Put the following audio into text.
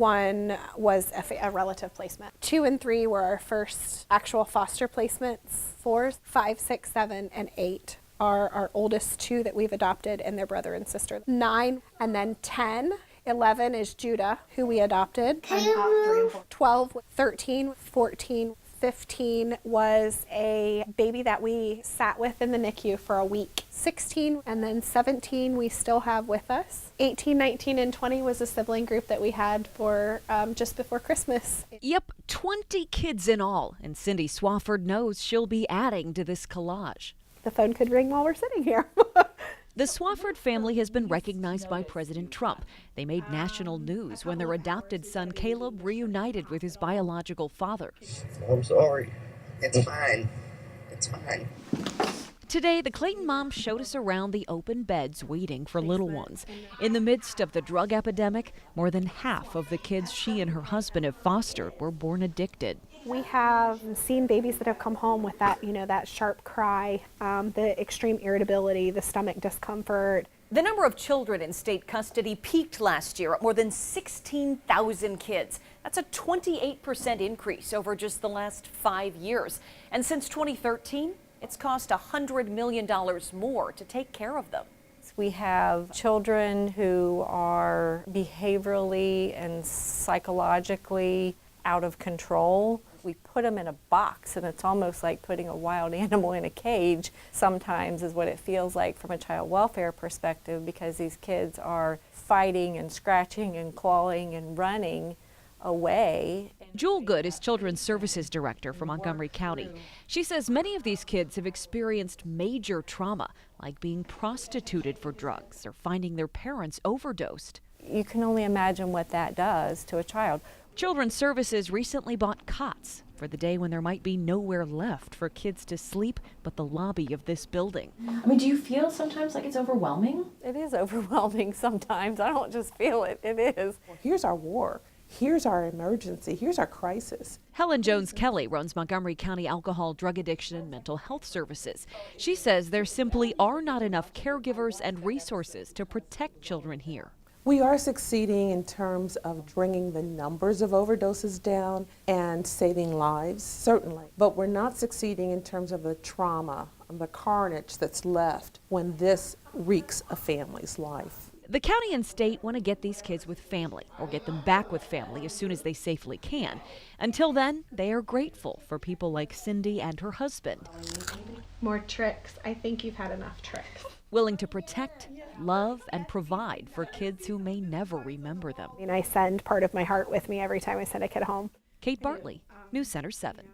One was a relative placement. 2 and 3 were our first actual foster placements. 4, 5, 6, 7, and 8 are our oldest 2 that we've adopted, and their brother and sister. 9, and then 10. 11 is Judah, who we adopted. 12, 13, 14, 15 was a baby that we sat with in the NICU for a week. 16 and then 17 we still have with us. 18, 19, and 20 was a sibling group that we had for just before Christmas. Yep, 20 kids in all, and Cindy Swafford knows she'll be adding to this collage. The phone could ring while we're sitting here. The Swafford family has been recognized by President Trump. They made national news when their adopted son Caleb reunited with his biological father. I'm sorry. It's fine. It's fine. Today, the Clayton mom showed us around the open beds waiting for little ones. In the midst of the drug epidemic, more than half of the kids she and her husband have fostered were born addicted. We have seen babies that have come home with that, that sharp cry, the extreme irritability, the stomach discomfort. The number of children in state custody peaked last year at more than 16,000 kids. That's a 28% increase over just the last 5 years. And since 2013, it's cost $100 million more to take care of them. We have children who are behaviorally and psychologically out of control. We put them in a box, and it's almost like putting a wild animal in a cage sometimes is what it feels like from a child welfare perspective, because these kids are fighting and scratching and clawing and running away. Jewel Good is Children's Services Director for Montgomery County. She says many of these kids have experienced major trauma, like being prostituted for drugs or finding their parents overdosed. You can only imagine what that does to a child. Children's Services recently bought cots for the day when there might be nowhere left for kids to sleep but the lobby of this building. I mean, do you feel sometimes like it's overwhelming? It is overwhelming sometimes. I don't just feel it, it is. Here's our war. Here's our emergency. Here's our crisis. Helen Jones Kelly runs Montgomery County Alcohol, Drug Addiction, and Mental Health Services. She says there simply are not enough caregivers and resources to protect children here. We are succeeding in terms of bringing the numbers of overdoses down and saving lives, certainly. But we're not succeeding in terms of the trauma, the carnage that's left when this wreaks a family's life. The county and state want to get these kids with family or get them back with family as soon as they safely can. Until then, they are grateful for people like Cindy and her husband. More tricks. I think you've had enough tricks. Willing to protect, love, and provide for kids who may never remember them. I send part of my heart with me every time I send a kid home. Kate Bartley, News Center 7.